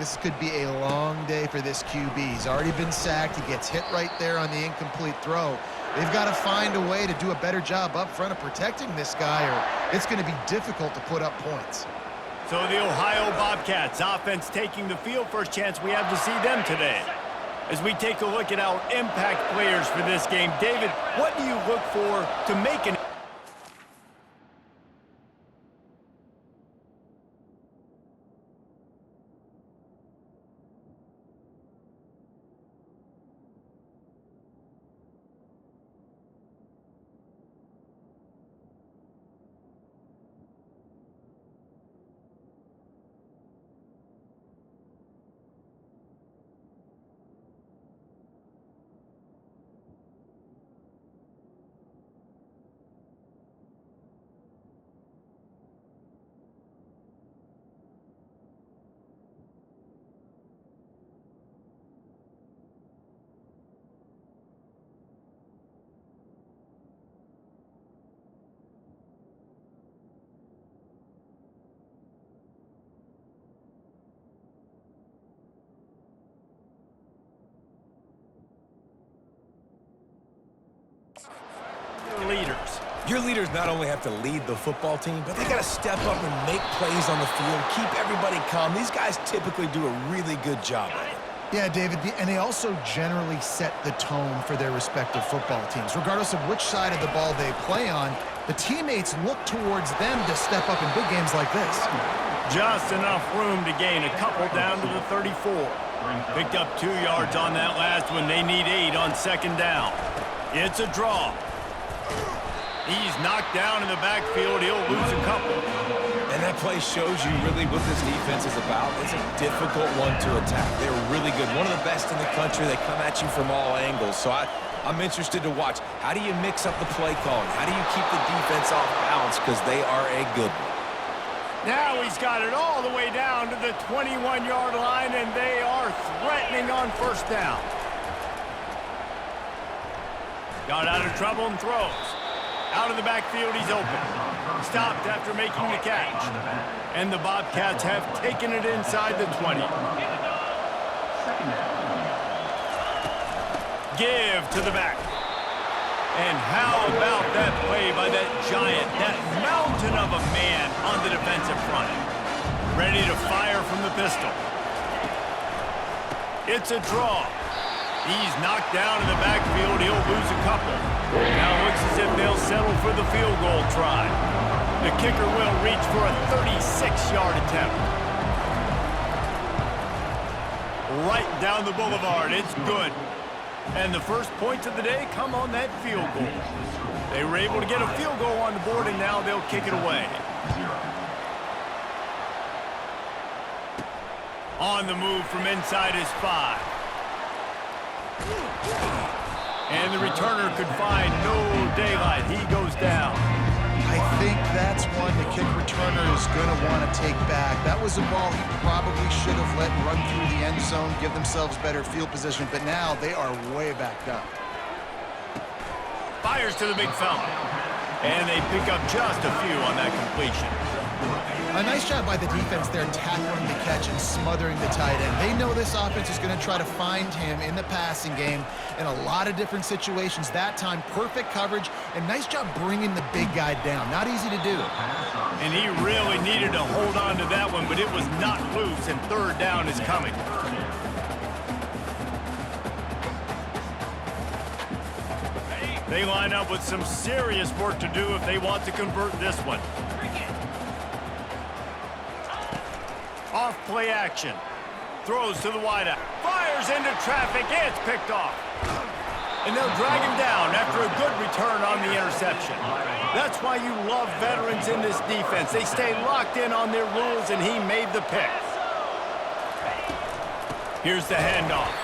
this could be a long day for this QB. He's already been sacked. He gets hit right there on the incomplete throw. They've got to find a way to do a better job up front of protecting this guy, or it's going to be difficult to put up points. So the Ohio Bobcats offense taking the field. First chance we have to see them today. As we take a look at our impact players for this game, David, what do you look for to make an leaders? Your leaders not only have to lead the football team, but they got to step up and make plays on the field, keep everybody calm. These guys typically do a really good job of it. Yeah, David, and they also generally set the tone for their respective football teams. Regardless of which side of the ball they play on, the teammates look towards them to step up in big games like this. Just enough room to gain a couple down to the 34. Picked up 2 yards on that last one. They need 8 on second down. It's a draw. He's knocked down in the backfield. He'll lose a couple. And that play shows you really what this defense is about. It's a difficult one to attack. They're really good. One of the best in the country. They come at you from all angles. So I'm interested to watch. How do you mix up the play calling? How do you keep the defense off balance? Because they are a good one. Now he's got it all the way down to the 21-yard line, and they are threatening on first down. Got out of trouble and throws. Out of the backfield, he's open. Stopped after making the catch. And the Bobcats have taken it inside the 20. Give to the back. And how about that play by that giant, that mountain of a man on the defensive front? Ready to fire from the pistol. It's a draw. He's knocked down in the backfield. He'll lose a couple. Now it looks as if they'll settle for the field goal try. The kicker will reach for a 36-yard attempt. Right down the boulevard. It's good. And the first points of the day come on that field goal. They were able to get a field goal on the board, and now they'll kick it away. On the move from inside his 5. And the returner could find no daylight. He goes down. I think that's one the kick returner is going to want to take back. That was a ball he probably should have let run through the end zone, give themselves better field position, but now they are way backed up. Fires to the big fella. And they pick up just a few on that completion. A nice job by the defense there, tackling the catch and smothering the tight end. They know this offense is going to try to find him in the passing game in a lot of different situations. That time, perfect coverage, and nice job bringing the big guy down. Not easy to do. And he really needed to hold on to that one, but it was not loose, and third down is coming. They line up with some serious work to do if they want to convert this one. Off play action. Throws to the wideout. Fires into traffic. It's picked off. And they'll drag him down after a good return on the interception. That's why you love veterans in this defense. They stay locked in on their rules, and he made the pick. Here's the handoff.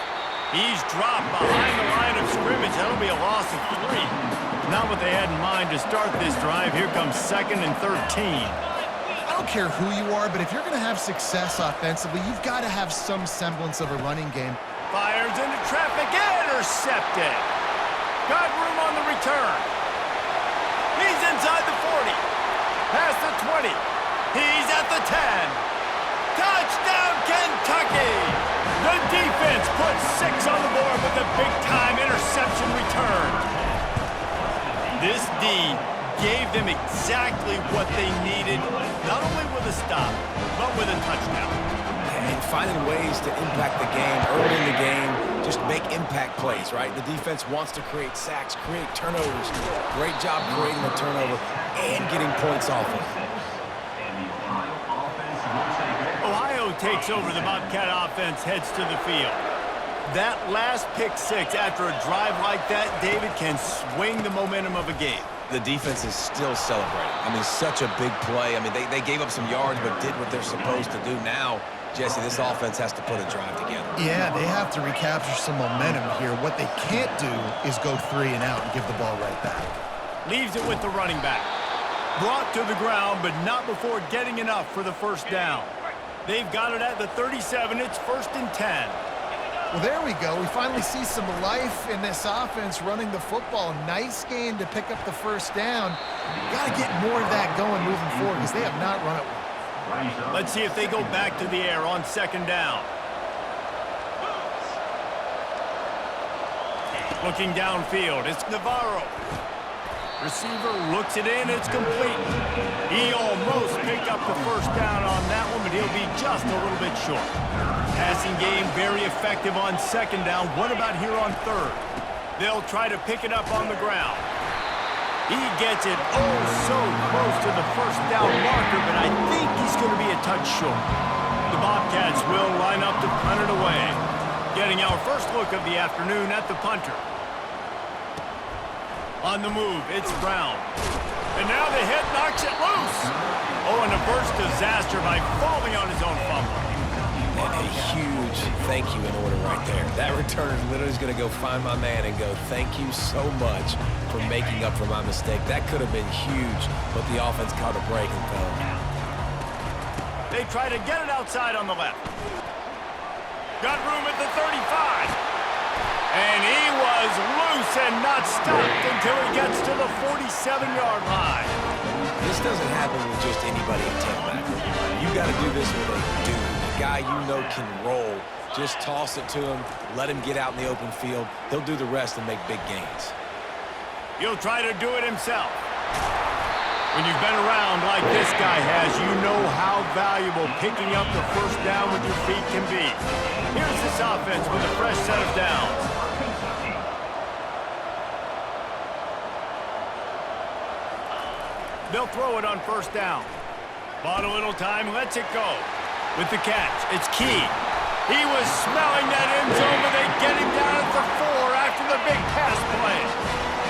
He's dropped behind the line of scrimmage. That'll be a loss of 3. Not what they had in mind to start this drive. Here comes 2nd and 13. I don't care who you are, but if you're going to have success offensively, you've got to have some semblance of a running game. Fires into traffic, intercepted. Got room on the return. He's inside the 40. Past the 20. He's at the 10. Touchdown, Kentucky! defense puts 6 on the board with a big-time interception return. This D gave them exactly what they needed, not only with a stop, but with a touchdown. And finding ways to impact the game early in the game, just make impact plays, right? The defense wants to create sacks, create turnovers. Great job creating a turnover and getting points off of it. Ohio takes over. The Bobcat offense heads to the field. That last pick six after a drive like that, David, can swing the momentum of a game. The defense is still celebrating. I mean, such a big play. I mean, they gave up some yards but did what they're supposed to do. Now, Jesse, this offense has to put a drive together. Yeah, they have to recapture some momentum here. What they can't do is go 3 and out and give the ball right back. Leaves it with the running back. Brought to the ground, but not before getting enough for the first down. They've got it at the 37. It's 1st and 10. Well, there we go. We finally see some life in this offense running the football. Nice game to pick up the first down. Got to get more of that going moving forward because they have not run it well. Let's see if they go back to the air on 2nd down. Looking downfield, it's Navarro. Receiver looks it in, it's complete. He almost picked up the first down on that one, but he'll be just a little bit short. Passing game very effective on 2nd down. What about here on 3rd? They'll try to pick it up on the ground. He gets it oh so close to the first down marker, but I think he's going to be a touch short. The Bobcats will line up to punt it away. Getting our first look of the afternoon at the punter. On the move, it's Brown. And now the hit knocks it loose. Oh, and a burst disaster by falling on his own fumble. And a huge thank you in order right there. That return literally is going to go find my man and go, thank you so much for making up for my mistake. That could have been huge, but the offense caught a break and fell. They try to get it outside on the left. Got room at the 35. And he was loose and not stopped until he gets to the 47-yard line. This doesn't happen with just anybody in tailbacker. You got to do this with a dude, a guy you know can roll. Just toss it to him, let him get out in the open field. He'll do the rest and make big gains. He'll try to do it himself. When you've been around like this guy has, you know how valuable picking up the first down with your feet can be. Here's this offense with a fresh set of downs. They'll throw it on 1st down. Bought a little time, lets it go. With the catch, it's Key. He was smelling that end zone, but they get him down at the 4 after the big pass play.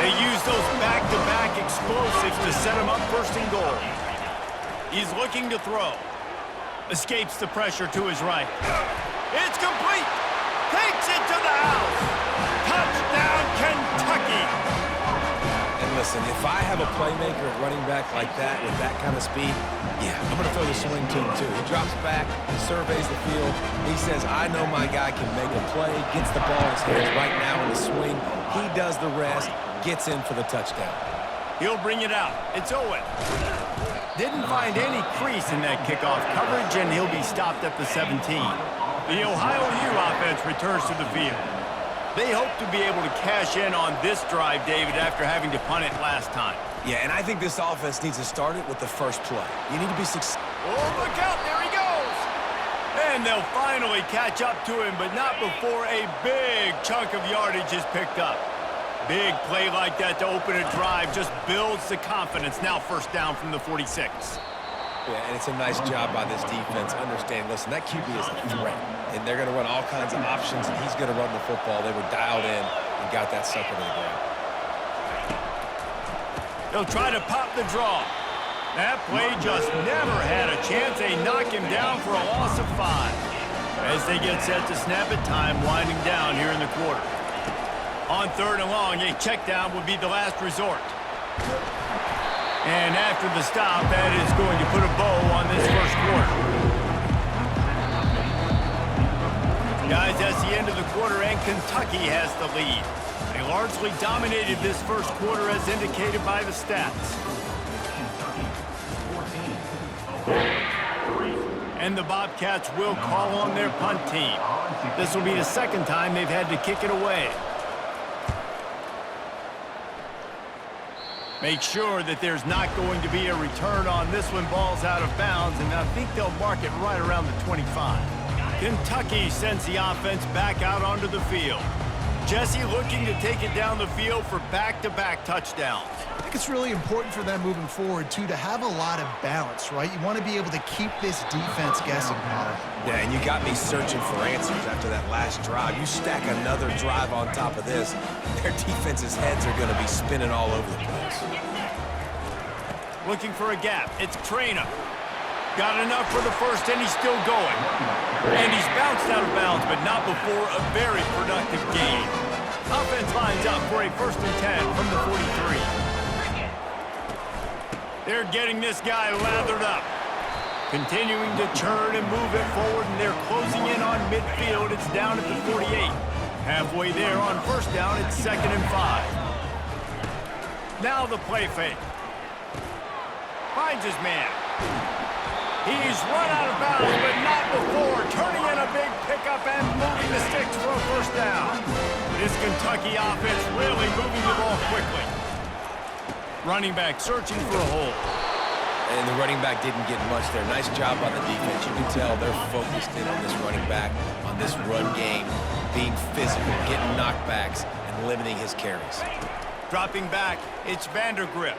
They use those back-to-back explosives to set him up 1st and goal. He's looking to throw. Escapes the pressure to his right. It's complete. Takes it to the house. Touchdown, Kentucky. And listen, if I have a playmaker at running back like that with that kind of speed, yeah, I'm going to throw the swing to him too. He drops back, surveys the field. He says, I know my guy can make a play, gets the ball in his hands right now in the swing. He does the rest, gets in for the touchdown. He'll bring it out. It's Owen. Didn't find any crease in that kickoff coverage, and he'll be stopped at the 17. The Ohio U offense returns to the field. They hope to be able to cash in on this drive, David, after having to punt it last time. Yeah, and I think this offense needs to start it with the first play. You need to be successful. Oh, look out, there he goes! And they'll finally catch up to him, but not before a big chunk of yardage is picked up. Big play like that to open a drive just builds the confidence. Now 1st down from the 46. Yeah, and it's a nice job by this defense. Understand, listen, that QB is a threat. And they're going to run all kinds of options, and he's going to run the football. They were dialed in and got that sucker to the ground. They'll try to pop the draw. That play just never had a chance. They knock him down for a loss of 5. As they get set to snap it, time winding down here in the quarter. On 3rd and long, a check down would be the last resort. And after the stop, that is going to put a bow on this first quarter. Guys, that's the end of the quarter, and Kentucky has the lead. They largely dominated this first quarter as indicated by the stats. And the Bobcats will call on their punt team. This will be the second time they've had to kick it away. Make sure that there's not going to be a return on this when ball's out of bounds, and I think they'll mark it right around the 25. Kentucky sends the offense back out onto the field. Jesse looking to take it down the field for back-to-back touchdowns. I think it's really important for them moving forward, too, to have a lot of balance, right? You want to be able to keep this defense guessing, Paul. Yeah, and you got me searching for answers after that last drive. You stack another drive on top of this, their defense's heads are going to be spinning all over the place. Looking for a gap. It's Trainer. Got enough for the first, and he's still going. And he's bounced out of bounds, but not before a very productive gain. Offense lines up for a 1st and 10 from the 43. They're getting this guy lathered up. Continuing to turn and move it forward, and they're closing in on midfield. It's down at the 48. Halfway there on 1st down, it's 2nd and 5. Now the play fake. Finds his man. He's run out of bounds, but not before turning in a big pickup and moving the sticks for a 1st down. This Kentucky offense really moving the ball quickly. Running back searching for a hole. And the running back didn't get much there. Nice job on the defense. You can tell they're focused in on this running back, on this run game, being physical, getting knockbacks, and limiting his carries. Dropping back, it's Vandergrift.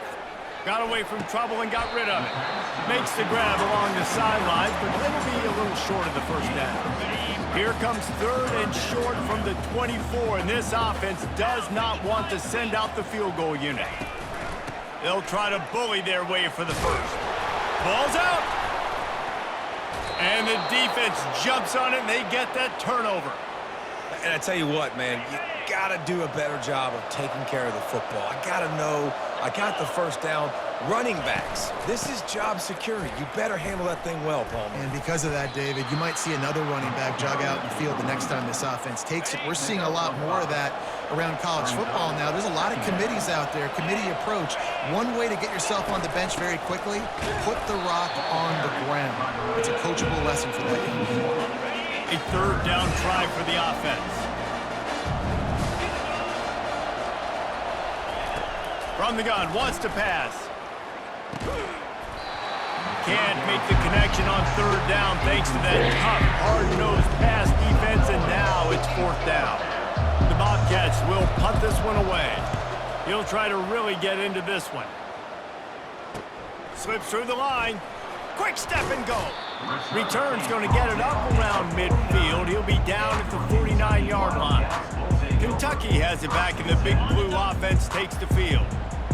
Got away from trouble and got rid of it. Makes the grab along the sidelines, but it'll be a little short of the 1st down. Here comes 3rd and short from the 24, and this offense does not want to send out the field goal unit. They'll try to bully their way for the 1st. Ball's out! And the defense jumps on it, and they get that turnover. And I tell you what, man, you got to do a better job of taking care of the football. I got to know I got the 1st down. Running backs, this is job security. You better handle that thing well, Paul. And because of that, David, you might see another running back jog out in the field the next time this offense takes it. We're seeing a lot more of that around college football now. There's a lot of committees out there, committee approach. One way to get yourself on the bench very quickly, put the rock on the ground. It's a coachable lesson for that young man. A 3rd down try for the offense. From the gun, wants to pass. Can't make the connection on 3rd down thanks to that tough, hard-nosed pass defense, and now it's 4th down. The Bobcats will punt this one away. He'll try to really get into this one. Slips through the line. Quick step and go. Return's going to get it up around midfield. He'll be down at the 49-yard line. Kentucky has it back, and the Big Blue offense takes the field.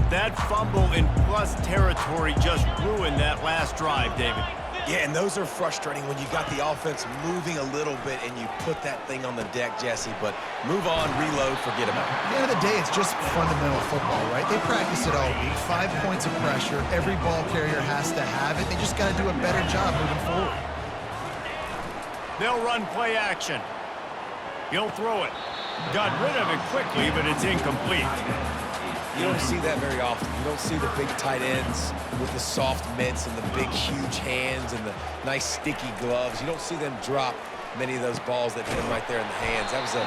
That fumble in plus territory just ruined that last drive, David. Yeah, and those are frustrating when you got the offense moving a little bit and you put that thing on the deck, Jesse. But move on, reload, forget about it. At the end of the day, it's just fundamental football, right? They practice it all week. 5 points of pressure. Every ball carrier has to have it. They just got to do a better job moving forward. They'll run play action. He'll throw it. Got rid of it quickly, but it's incomplete. You don't see that very often. You don't see the big tight ends with the soft mitts and the big, huge hands and the nice, sticky gloves. You don't see them drop many of those balls that hit them right there in the hands. That was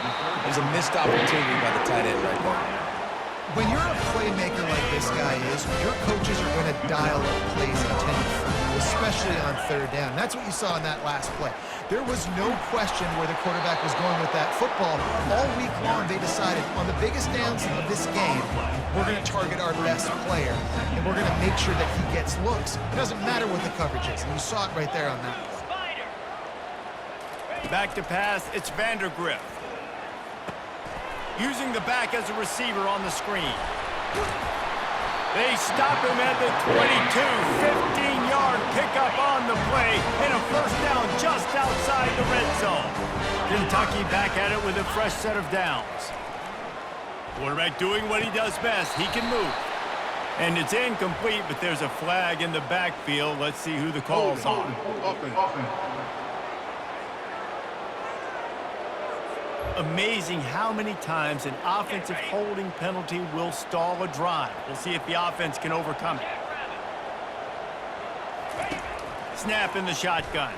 a missed opportunity by the tight end right there. When you're a playmaker like this guy is, your coaches are going to dial up plays intended for you, especially on 3rd down. That's what you saw in that last play. There was no question where the quarterback was going with that football. All week long, they decided on the biggest downs of this game, we're going to target our best player, and we're going to make sure that he gets looks. It doesn't matter what the coverage is, and you saw it right there on that play. Back to pass, it's Vandergrift. Using the back as a receiver on the screen. They stop him at the 22, 15-yard pickup on the play, and a 1st down just outside the red zone. Kentucky back at it with a fresh set of downs. Quarterback doing what he does best. He can move. And it's incomplete, but there's a flag in the backfield. Let's see who the call's on. Amazing how many times an offensive holding penalty will stall a drive. We'll see if the offense can overcome it. Snap in the shotgun.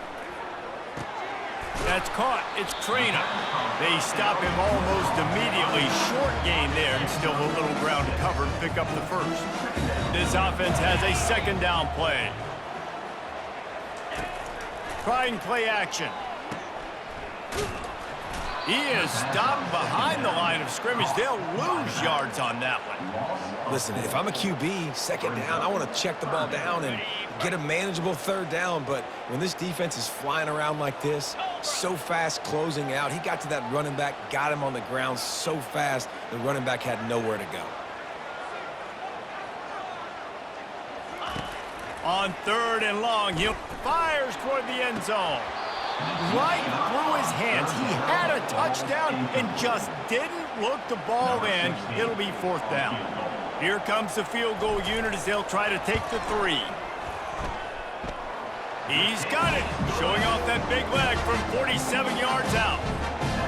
That's caught. It's Trina. They stop him almost immediately. Short gain there, and still a little ground to cover to pick up the first. This offense has a second down play. Trying play action. He is stopped behind the line of scrimmage. They'll lose yards on that one. Listen, if I'm a QB, second down, I want to check the ball down and get a manageable third down. But when this defense is flying around like this, so fast closing out, he got to that running back, got him on the ground so fast, the running back had nowhere to go. On third and long, he fires toward the end zone. Right through his hands. He had a touchdown and just didn't look the ball in. It'll be fourth down. Here comes the field goal unit as they'll try to take the 3. He's got it. Showing off that big leg from 47 yards out.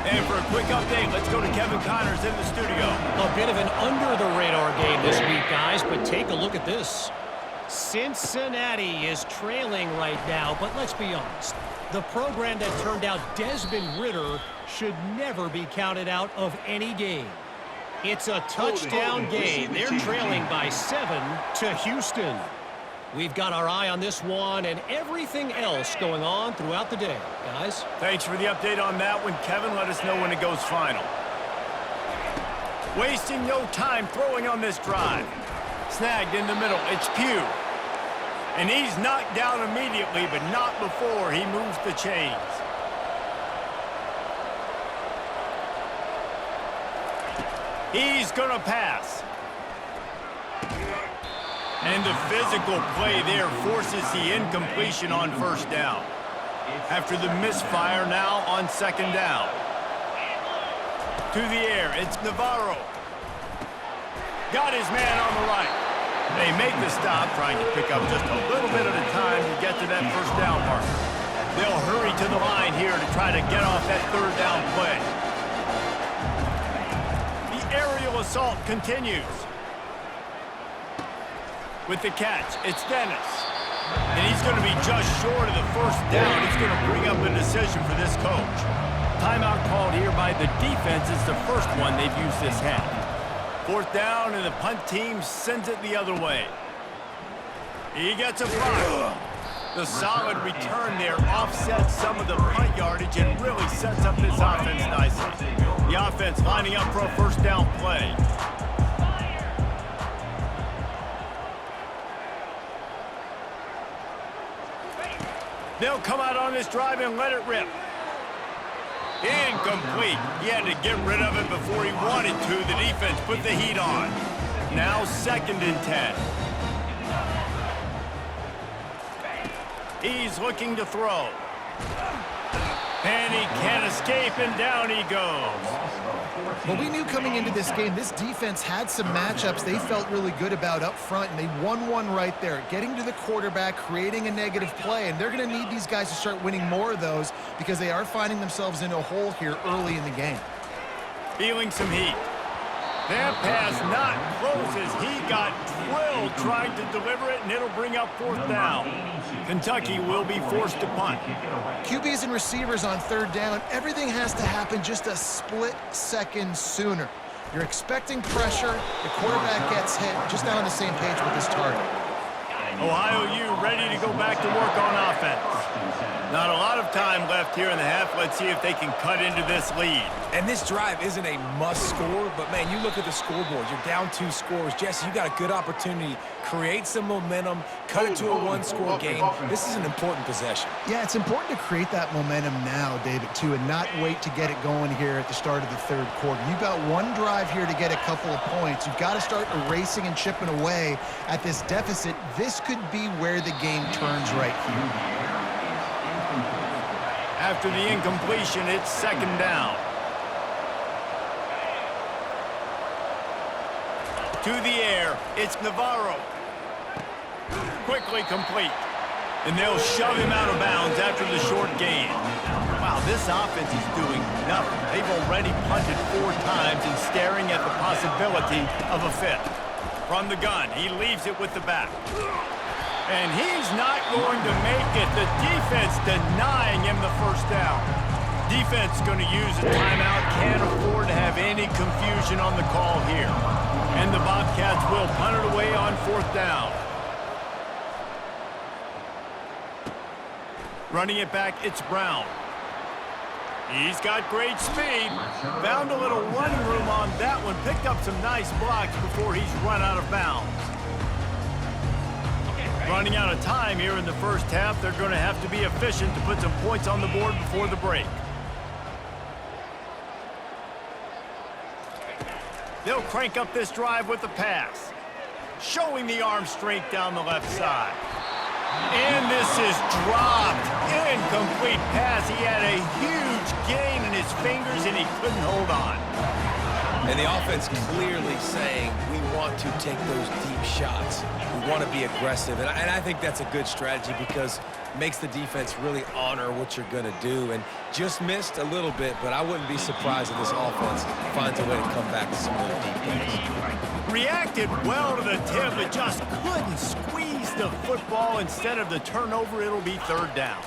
And for a quick update, let's go to Kevin Connors in the studio. A bit of an under-the-radar game this week, guys, but take a look at this. Cincinnati is trailing right now, but let's be honest. The program that turned out Desmond Ridder should never be counted out of any game. It's a touchdown game. They're trailing by 7 to Houston. We've got our eye on this one and everything else going on throughout the day, guys. Thanks for the update on that one, Kevin. Let us know when it goes final. Wasting no time throwing on this drive. Snagged in the middle. It's Pugh. And he's knocked down immediately, but not before he moves the chains. He's going to pass. And the physical play there forces the incompletion on first down. After the misfire now on second down. To the air, it's Navarro. Got his man on the right. They make the stop, trying to pick up just a little bit at a time to get to that first down marker. They'll hurry to the line here to try to get off that third down play. The aerial assault continues. With the catch, it's Dennis. And he's going to be just short of the first down. It's going to bring up a decision for this coach. Timeout called here by the defense. It's the first one they've used this half. Fourth down, and the punt team sends it the other way. He gets a block. The solid return there offsets some of the punt yardage and really sets up this offense nicely. The offense lining up for a first down play. They'll come out on this drive and let it rip. Incomplete. He had to get rid of it before he wanted to. The defense put the heat on. Now 2nd and 10. He's looking to throw. And he can't escape, and down he goes. Well, we knew coming into this game, this defense had some matchups they felt really good about up front, and they won one right there, getting to the quarterback, creating a negative play, and they're going to need these guys to start winning more of those because they are finding themselves in a hole here early in the game. Feeling some heat. That pass not close as he got drilled trying to deliver it, and it'll bring up fourth down. Kentucky will be forced to punt. QBs and receivers on third down, everything has to happen just a split second sooner. You're expecting pressure, the quarterback gets hit, just not on the same page with his target. Ohio U ready to go back to work on offense. Not a lot of time left here in the half. Let's see if they can cut into this lead. And this drive isn't a must score, but man, you look at the scoreboard. You're down 2 scores. Jesse, you got a good opportunity. Create some momentum, cut it to a 1-score game. This is an important possession. Yeah, it's important to create that momentum now, David, too, and not wait to get it going here at the start of the third quarter. You've got one drive here to get a couple of points. You've got to start erasing and chipping away at this deficit. This could be where the game turns right here. After the incompletion, it's second down. To the air, it's Navarro. Quickly complete. And they'll shove him out of bounds after the short gain. Wow, this offense is doing nothing. They've already punted 4 times and staring at the possibility of a 5th. From the gun, he leaves it with the back. And he's not going to make it. The defense denying him the first down. Defense going to use a timeout. Can't afford to have any confusion on the call here. And the Bobcats will punt it away on 4th down. Running it back, it's Brown. He's got great speed. Found a little running room on that one. Picked up some nice blocks before he's run out of bounds. Running out of time here in the first half. They're going to have to be efficient to put some points on the board before the break. They'll crank up this drive with the pass. Showing the arm strength down the left side. And this is dropped. Incomplete pass. He had a huge gain in his fingers, and he couldn't hold on. And the offense clearly saying, we want to take those deep shots. We want to be aggressive. And I think that's a good strategy because it makes the defense really honor what you're going to do. And just missed a little bit, but I wouldn't be surprised if this offense finds a way to come back to some of those deep plays. Reacted well to the tip, but just couldn't squeeze the football. Instead of the turnover, it'll be 3rd down.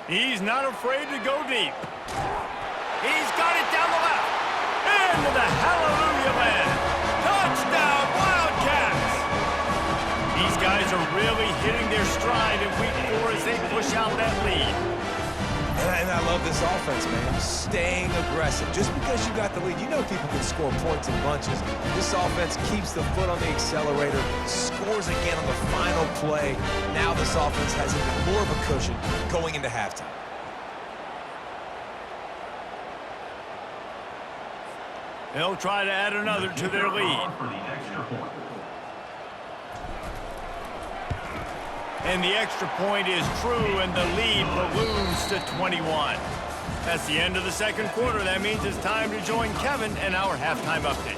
He's not afraid to go deep. He's got it down the left. Into the hallelujah land. Touchdown, Wildcats! These guys are really hitting their stride in week 4 as they push out that lead. And I love this offense, man. Staying aggressive. Just because you got the lead, you know people can score points in bunches. This offense keeps the foot on the accelerator, scores again on the final play. Now this offense has even more of a cushion going into halftime. They'll try to add another to their lead. And the extra point is true, and the lead balloons to 21. That's the end of the second quarter. That means it's time to join Kevin and our halftime update.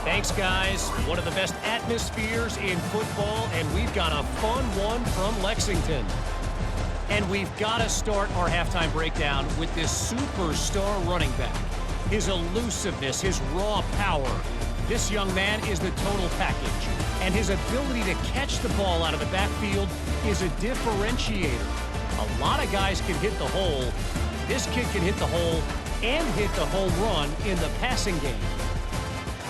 Thanks, guys. One of the best atmospheres in football, and we've got a fun one from Lexington. And we've got to start our halftime breakdown with this superstar running back. His elusiveness, his raw power. This young man is the total package. And his ability to catch the ball out of the backfield is a differentiator. A lot of guys can hit the hole. This kid can hit the hole and hit the home run in the passing game.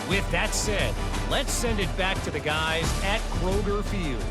With that said, let's send it back to the guys at Kroger Field.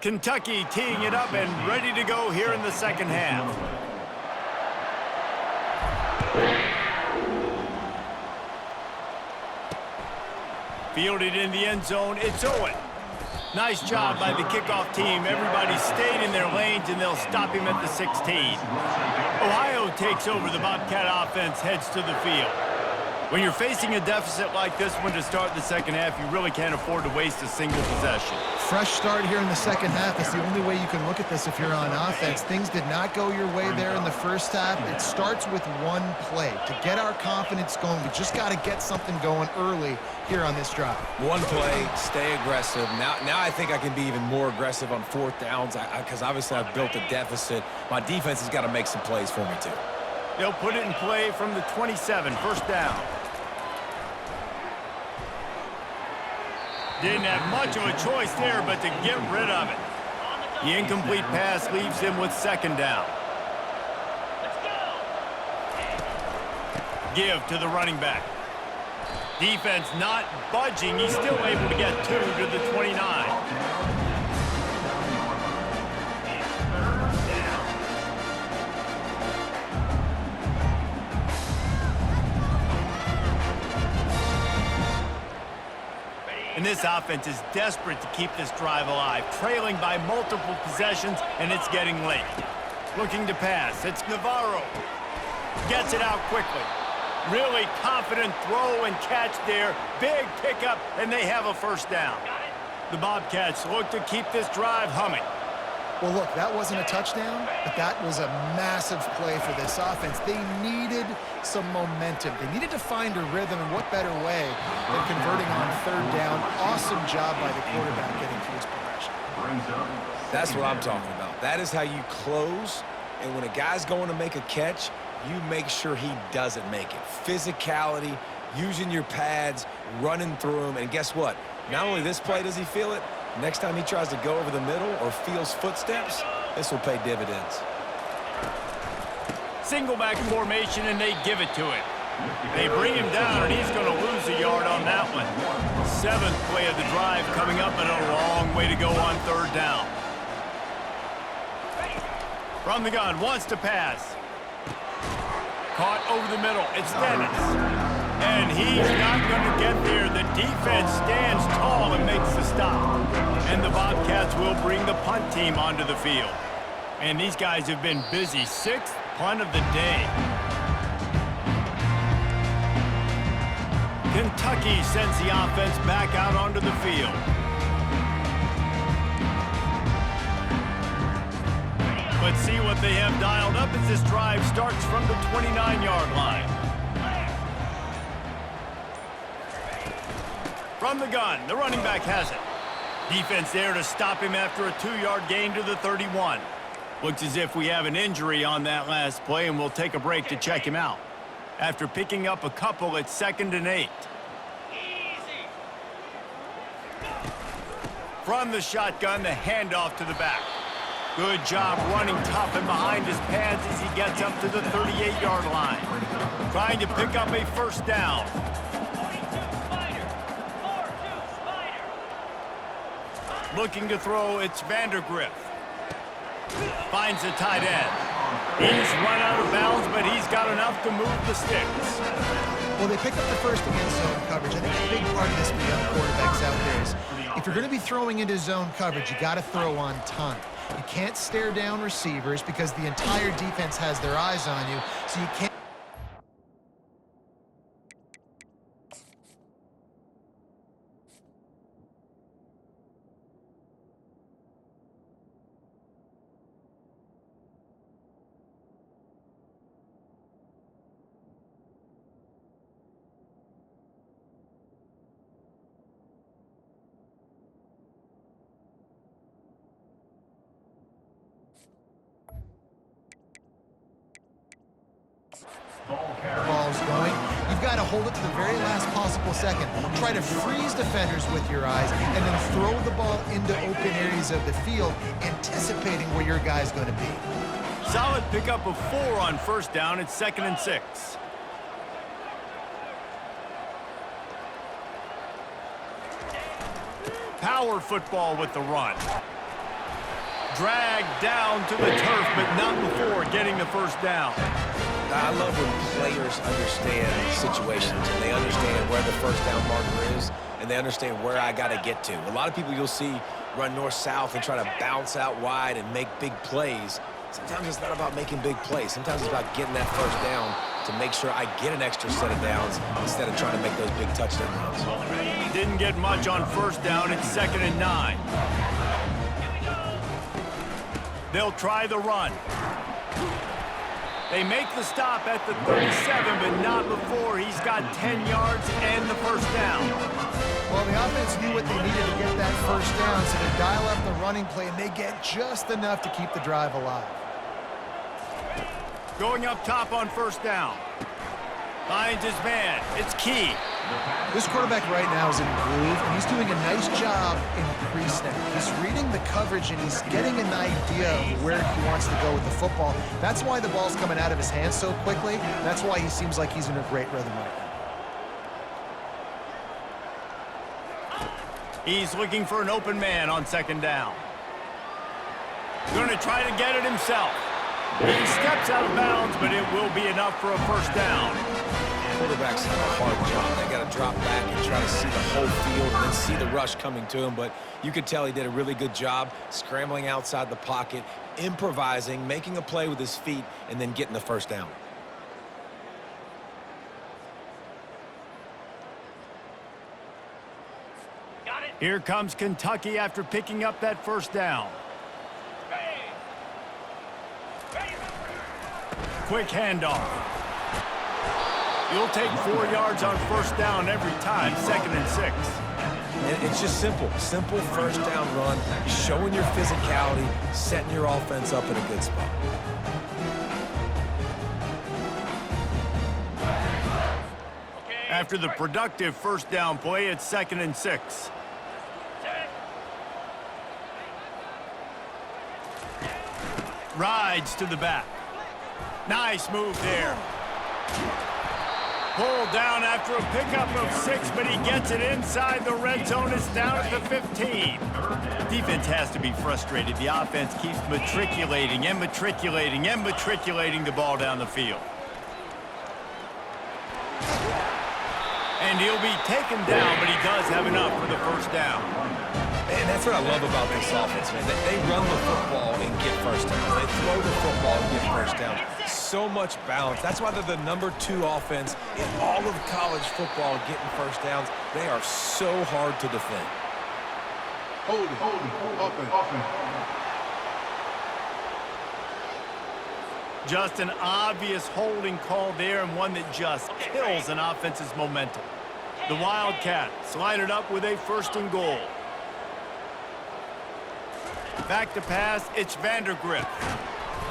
Kentucky teeing it up and ready to go here in the second half. Fielded in the end zone, it's Owen. Nice job by the kickoff team. Everybody stayed in their lanes, and they'll stop him at the 16. Ohio takes over. The Bobcat offense heads to the field. When you're facing a deficit like this one to start the second half, you really can't afford to waste a single possession. Fresh start here in the second half is the only way you can look at this if you're on offense. Things did not go your way there in the first half. It starts with one play. To get our confidence going, we just got to get something going early here on this drive. One play, stay aggressive. Now I think I can be even more aggressive on fourth downs because obviously I've built a deficit. My defense has got to make some plays for me too. They'll put it in play from the 27, first down. Didn't have much of a choice there, but to get rid of it. The incomplete pass leaves him with second down. Give to the running back. Defense not budging. He's still able to get 2 to the 29. And this offense is desperate to keep this drive alive, trailing by multiple possessions, and it's getting late. Looking to pass, it's Navarro. Gets it out quickly. Really confident throw and catch there. Big pickup, and they have a first down. The Bobcats look to keep this drive humming. Well, look, that wasn't a touchdown, but that was a massive play for this offense. They needed some momentum. They needed to find a rhythm, and what better way than converting on third down. Awesome job by the quarterback getting to his progression. That's what I'm talking about. That is how you close, and when a guy's going to make a catch, you make sure he doesn't make it. Physicality, using your pads, running through him, and guess what? Not only this play does he feel it, next time he tries to go over the middle or feels footsteps, this will pay dividends. Single back formation, and they give it to him. They bring him down, and he's going to lose a yard on that one. 7th play of the drive coming up, and a long way to go on third down. From the gun, wants to pass. Caught over the middle. It's Dennis. And he's not going to get there. The defense stands tall and makes the stop. And the Bobcats will bring the punt team onto the field. And these guys have been busy. 6th punt of the day. Kentucky sends the offense back out onto the field. Let's see what they have dialed up as this drive starts from the 29-yard line. From the gun, the running back has it. Defense there to stop him after a 2-yard gain to the 31. Looks as if we have an injury on that last play, and we'll take a break to check him out. After picking up a couple, it's 2nd and 8. From the shotgun, the handoff to the back. Good job running tough and behind his pads as he gets up to the 38-yard line. Trying to pick up a first down. Looking to throw, it's Vandergriff. Finds the tight end. He's run out of bounds, but he's got enough to move the sticks. Well, they pick up the first against zone coverage. I think a big part of this for young quarterbacks out there is if you're going to be throwing into zone coverage, you got to throw on time. You can't stare down receivers because the entire defense has their eyes on you, so you can't. Ball's going. You've got to hold it to the very last possible second. Try to freeze defenders with your eyes and then throw the ball into open areas of the field, anticipating where your guy's going to be. Solid pickup of 4 on first down. It's 2nd and 6. Power football with the run. Dragged down to the turf, but not before getting the first down. I love when players understand situations and they understand where the first down marker is and they understand where I got to get to. A lot of people you'll see run north-south and try to bounce out wide and make big plays. Sometimes it's not about making big plays. Sometimes it's about getting that first down to make sure I get an extra set of downs instead of trying to make those big touchdown runs. Didn't get much on first down. It's 2nd and 9. They'll try the run. They make the stop at the 37, but not before he's got 10 yards and the first down. Well, the offense knew what they needed to get that first down, so they dial up the running play, and they get just enough to keep the drive alive. Going up top on first down. Finds his man. It's Key. This quarterback right now is in a groove, and he's doing a nice job in pre-snap. He's reading the coverage, and he's getting an idea of where he wants to go with the football. That's why the ball's coming out of his hands so quickly. That's why he seems like he's in a great rhythm right now. He's looking for an open man on 2nd down. Going to try to get it himself. He steps out of bounds, but it will be enough for a first down. Quarterbacks have a hard job. They got to drop back and try to see the whole field and then see the rush coming to him. But you could tell he did a really good job scrambling outside the pocket, improvising, making a play with his feet, and then getting the first down. Here comes Kentucky after picking up that first down. Quick handoff. You'll take 4 yards on first down every time, 2nd and 6. And it's just simple. Simple first down run, showing your physicality, setting your offense up in a good spot. After the productive first down play, it's 2nd and 6. Rides to the back. Nice move there. Pulled down after a pickup of 6, but he gets it inside the red zone. It's down at the 15. Defense has to be frustrated. The offense keeps matriculating and matriculating and matriculating the ball down the field. And he'll be taken down, but he does have enough for the first down. And that's what I love about this offense, man. They run the football and get first downs. They throw the football and get first downs. So much balance. That's why they're the #2 offense in all of college football getting first downs. They are so hard to defend. Hold it, offense. Just an obvious holding call there, and one that just kills an offense's momentum. The Wildcats line it up with a 1st and goal. Back to pass, it's Vandergrift.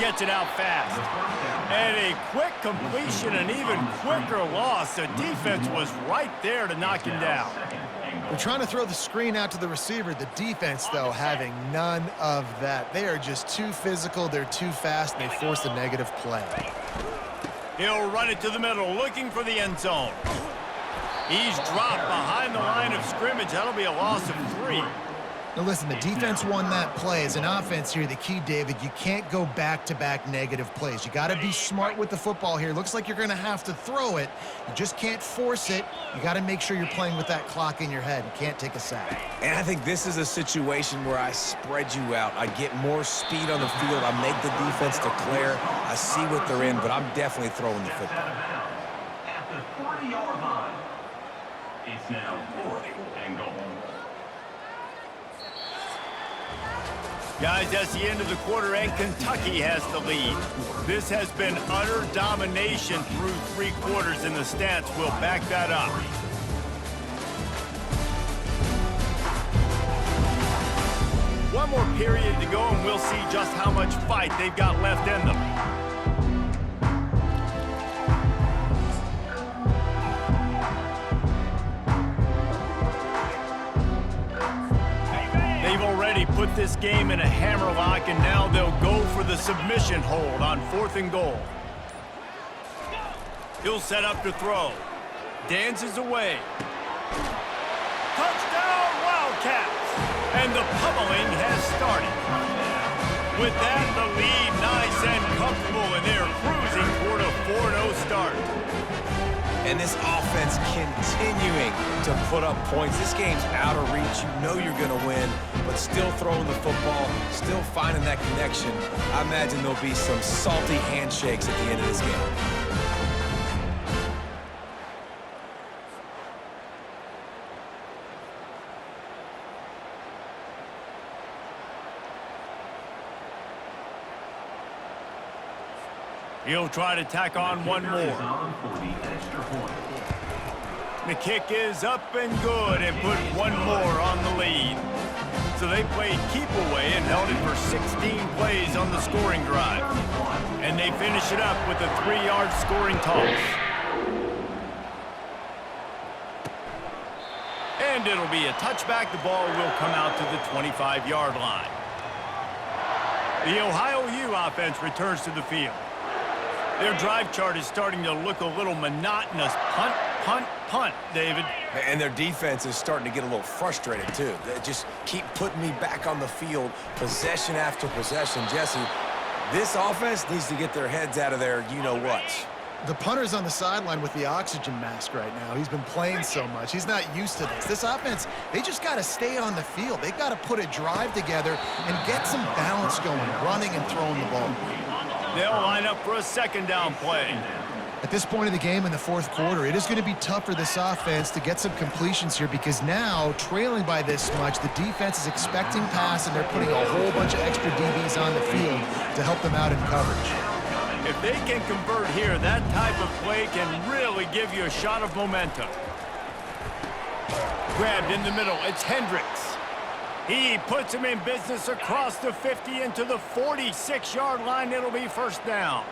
Gets it out fast. And a quick completion, an even quicker loss. The defense was right there to knock him down. They're trying to throw the screen out to the receiver. The defense, though, having none of that. They are just too physical, they're too fast, and they force a negative play. He'll run it to the middle, looking for the end zone. He's dropped behind the line of scrimmage. That'll be a loss of 3. Now listen, the defense won that play. As an offense here, the key, David, you can't go back-to-back negative plays. You got to be smart with the football here. Looks like you're going to have to throw it. You just can't force it. You got to make sure you're playing with that clock in your head. You can't take a sack. And I think this is a situation where I spread you out. I get more speed on the field. I make the defense declare. I see what they're in, but I'm definitely throwing the football. At the 40-yard line, it's now 4th and goal. Guys, that's the end of the quarter, and Kentucky has the lead. This has been utter domination through 3 quarters, and the stats will back that up. One more period to go, and we'll see just how much fight they've got left in them. They've already put this game in a hammerlock, and now they'll go for the submission hold on 4th and goal. He'll set up to throw. Dances away. Touchdown, Wildcats! And the pummeling has started. With that, the lead nice and comfortable, and they're cruising toward a 4-0 start. And this offense continuing to put up points. This game's out of reach. You know you're going to win, but still throwing the football, still finding that connection. I imagine there'll be some salty handshakes at the end of this game. He'll try to tack on one more. The kick is up and good and put one more on the lead. So they played keep away and held it for 16 plays on the scoring drive. And they finish it up with a 3-yard scoring toss. And it'll be a touchback. The ball will come out to the 25-yard line. The Ohio U offense returns to the field. Their drive chart is starting to look a little monotonous. Punt, punt, punt, David. And their defense is starting to get a little frustrated, too. They just keep putting me back on the field, possession after possession. Jesse, this offense needs to get their heads out of their you-know-what. The punter's on the sideline with the oxygen mask right now. He's been playing so much. He's not used to this. This offense, they just got to stay on the field. They've got to put a drive together and get some balance going, running and throwing the ball. They'll line up for a second down play. At this point of the game in the fourth quarter, it is going to be tough for this offense to get some completions here because now, trailing by this much, the defense is expecting pass and they're putting a whole bunch of extra DBs on the field to help them out in coverage. If they can convert here, that type of play can really give you a shot of momentum. Grabbed in the middle, it's Hendricks. He puts him in business across the 50 into the 46-yard line. It'll be first down.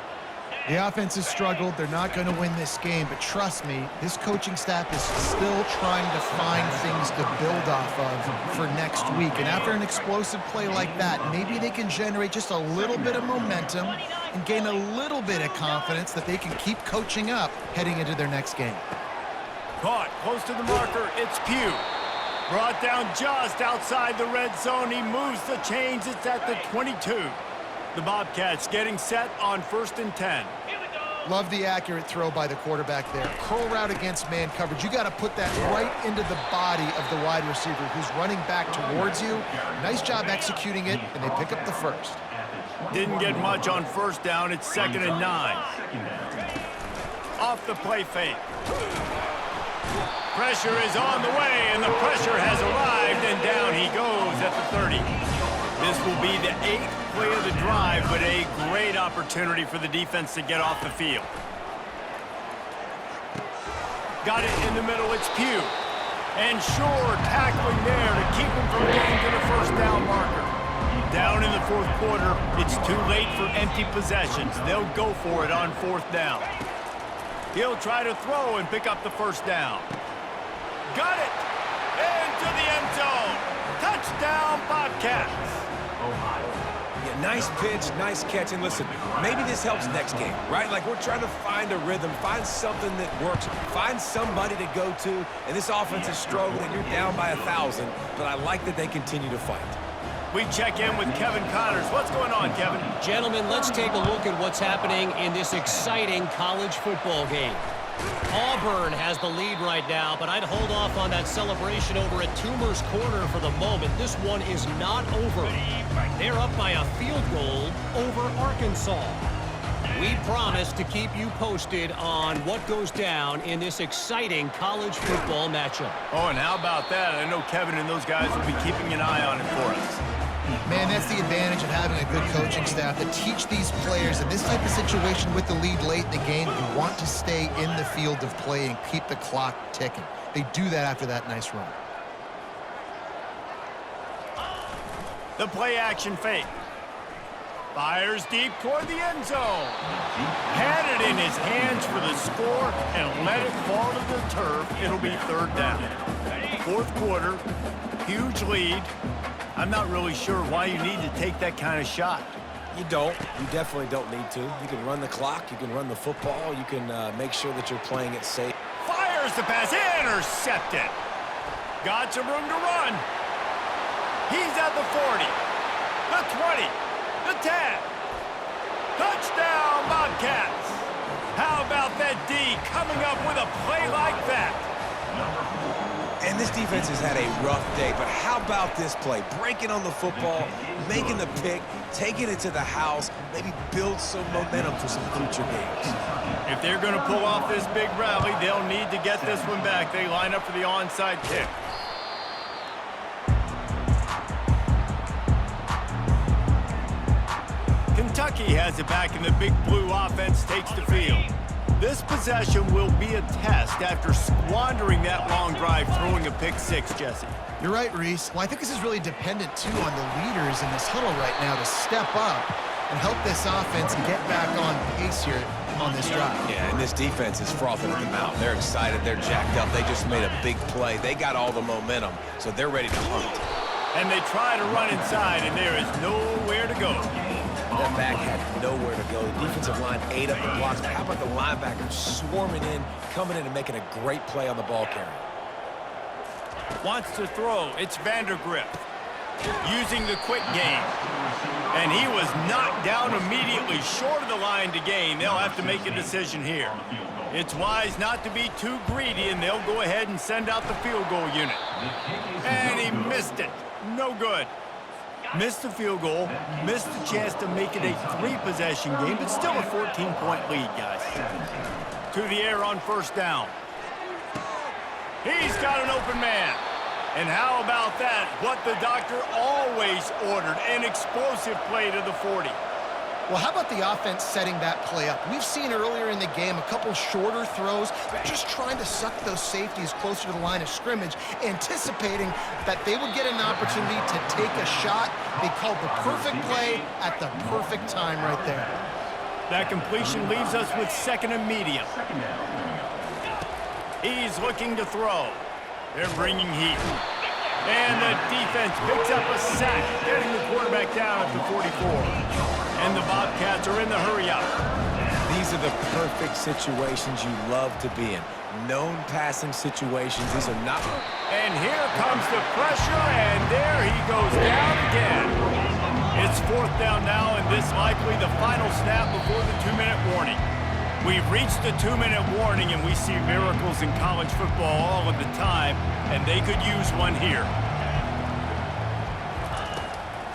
The offense has struggled. They're not going to win this game, but trust me, this coaching staff is still trying to find things to build off of for next week. And after an explosive play like that, maybe they can generate just a little bit of momentum and gain a little bit of confidence that they can keep coaching up heading into their next game. Caught close to the marker. It's Pugh. Brought down just outside the red zone. He moves the chains. It's at the 22. The Bobcats getting set on 1st and 10. Love the accurate throw by the quarterback there. Curl route against man coverage. You got to put that right into the body of the wide receiver who's running back towards you. Nice job executing it, and they pick up the first. Didn't get much on first down. It's 2nd and 9. Off the play fake. Pressure is on the way, and the pressure has arrived, and down he goes at the 30. This will be the 8th play of the drive, but a great opportunity for the defense to get off the field. Got it in the middle, it's Pugh. And sure, tackling there to keep him from getting to the first down marker. Down in the fourth quarter, it's too late for empty possessions. They'll go for it on 4th down. He'll try to throw and pick up the first down. Got it! Into the end zone! Touchdown, Bobcats! Yeah, nice pitch, nice catch. And listen, maybe this helps next game, right? Like we're trying to find a rhythm, find something that works, find somebody to go to. And this offense is struggling. You're down by 1,000, but I like that they continue to fight. We check in with Kevin Connors. What's going on, Kevin? Gentlemen, let's take a look at what's happening in this exciting college football game. Auburn has the lead right now, but I'd hold off on that celebration over at Toomer's Corner for the moment. This one is not over. They're up by a field goal over Arkansas. We promise to keep you posted on what goes down in this exciting college football matchup. Oh, and how about that? I know Kevin and those guys will be keeping an eye on it for us. Man, that's the advantage of having a good coaching staff to teach these players in this type of situation with the lead late in the game. You want to stay in the field of play and keep the clock ticking. They do that after that nice run. The play action fake. Fires deep toward the end zone. Had it in his hands for the score and let it fall to the turf. It'll be 3rd down. Fourth quarter, huge lead. I'm not really sure why you need to take that kind of shot. You don't. You definitely don't need to. You can run the clock. You can run the football. You can make sure that you're playing it safe. Fires the pass. Intercepted. Got some room to run. He's at the 40. The 20. The 10. Touchdown, Bobcats. How about that D coming up with a play like that? And this defense has had a rough day, but how about this play? Breaking on the football, making the pick, taking it to the house, maybe build some momentum for some future games. If they're going to pull off this big rally, they'll need to get this one back. They line up for the onside kick. Kentucky has it back, and the Big Blue offense takes the field. This possession will be a test after squandering that long drive, throwing a pick six, Jesse. You're right, Reese. Well, I think this is really dependent, too, on the leaders in this huddle right now to step up and help this offense get back on pace here on this drive. Yeah, and this defense is frothing at the mouth. They're excited. They're jacked up. They just made a big play. They got all the momentum, so they're ready to hunt. And they try to run inside, and there is nowhere to go. That back had nowhere to go. The defensive line ate up the blocks. But how about the linebackers swarming in, coming in and making a great play on the ball carrier? Wants to throw. It's Vandergrift using the quick game. And he was knocked down immediately short of the line to gain. They'll have to make a decision here. It's wise not to be too greedy, and they'll go ahead and send out the field goal unit. And he missed it. No good. Missed the field goal, missed the chance to make it a three-possession game, but still a 14-point lead, guys. To the air on first down. He's got an open man. And how about that? What the doctor always ordered, an explosive play to the 40. Well, how about the offense setting that play up? We've seen earlier in the game a couple shorter throws. They're just trying to suck those safeties closer to the line of scrimmage, anticipating that they would get an opportunity to take a shot. They called the perfect play at the perfect time right there. That completion leaves us with second and medium. He's looking to throw. They're bringing heat. And the defense picks up a sack, getting the quarterback down at the 44. And the Bobcats are in the hurry-up. These are the perfect situations you love to be in. Known passing situations. These are not... And here comes the pressure, and there he goes down again. It's fourth down now, and this likely the final snap before the 2-minute warning. We've reached the 2-minute warning, and we see miracles in college football all of the time, and they could use one here.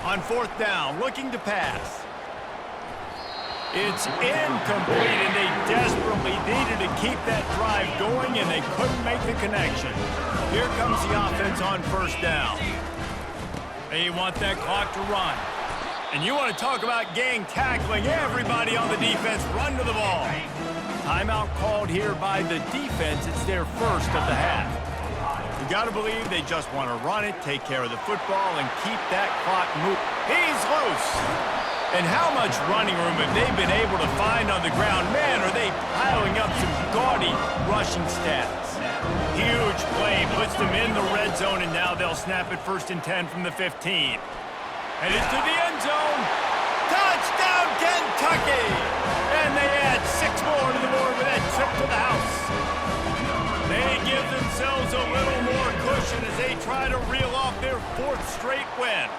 On fourth down, looking to pass. It's incomplete, and they desperately needed to keep that drive going, and they couldn't make the connection. Here comes the offense on first down. They want that clock to run. And you want to talk about gang tackling. Everybody on the defense run to the ball. Timeout called here by the defense. It's their first of the half. You got to believe they just want to run it, take care of the football, and keep that clock moving. He's loose. And how much running room have they been able to find on the ground? Man, are they piling up some gaudy rushing stats. Huge play, puts them in the red zone, and now they'll snap it 1st and 10 from the 15. Headed to the end zone. Touchdown, Kentucky! And they add 6 more to the board with that trip to the house. They give themselves a little more cushion as they try to reel off their 4th straight win.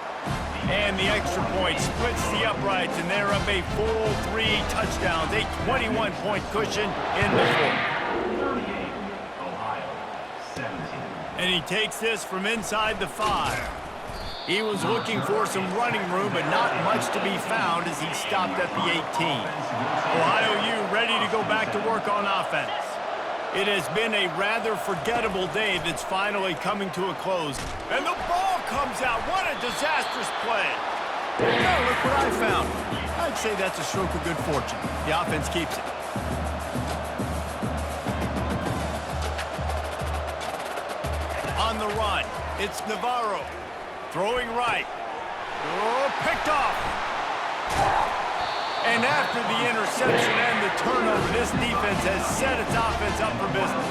And the extra point splits the uprights, and they're up a full 3 touchdowns, a 21-point cushion in the 4th. And he takes this from inside the 5. He was looking for some running room, but not much to be found as he stopped at the 18. Ohio U ready to go back to work on offense. It has been a rather forgettable day that's finally coming to a close. And the ball comes out. What a disastrous play. Now look what I found. I'd say that's a stroke of good fortune. The offense keeps it. On the run, it's Navarro. Throwing right. Oh, picked off. And after the interception and the turnover, this defense has set its offense up for business.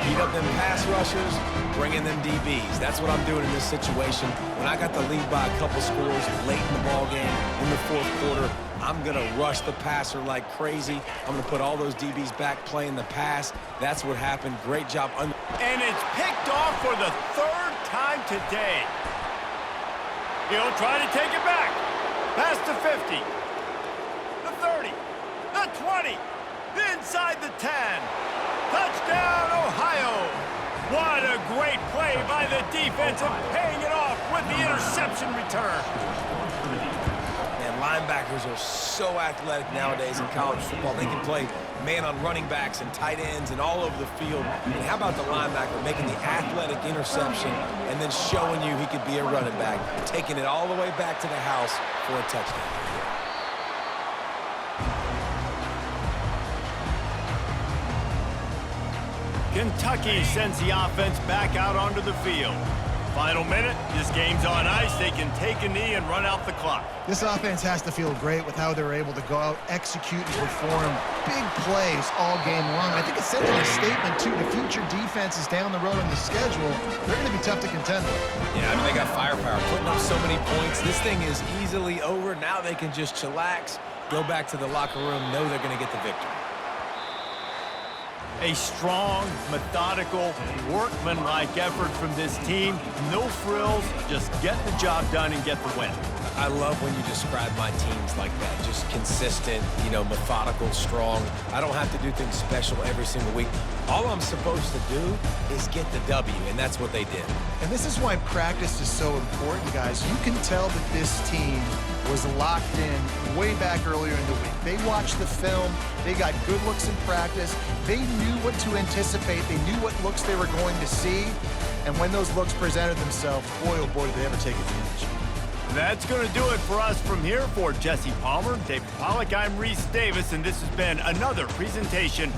Beat up them pass rushers, bring in them DBs. That's what I'm doing in this situation. When I got the lead by a couple scores late in the ball game, in the 4th quarter, I'm going to rush the passer like crazy. I'm going to put all those DBs back playing the pass. That's what happened. Great job. And it's picked off for the 3rd time today. He'll try to take it back. Past the 50. The 30. The 20. Inside the 10. Touchdown, Ohio. What a great play by the defense and paying it off with the interception return. Man, linebackers are so athletic nowadays in college football. They can play man on running backs and tight ends and all over the field. And how about the linebacker making the athletic interception and then showing you he could be a running back, taking it all the way back to the house for a touchdown. Kentucky sends the offense back out onto the field. Final minute, this game's on ice. They can take a knee and run out the clock. This offense has to feel great with how they're able to go out, execute, and perform big plays all game long. I think it's sending a statement, too, to future defenses down the road on the schedule. They're going to be tough to contend with. Yeah, I mean, they got firepower, putting up so many points. This thing is easily over. Now they can just chillax, go back to the locker room, know they're going to get the victory. A strong, methodical, workmanlike effort from this team. No frills, just get the job done and get the win. I love when you describe my teams like that. Just consistent, you know, methodical, strong. I don't have to do things special every single week. All I'm supposed to do is get the W, and that's what they did. And this is why practice is so important, guys. You can tell that this team was locked in way back earlier in the week. They watched the film. They got good looks in practice. They knew what to anticipate. They knew what looks they were going to see. And when those looks presented themselves, boy, oh boy, did they ever take advantage. That's going to do it for us from here. For Jesse Palmer, David Pollack, I'm Reese Davis, and this has been another presentation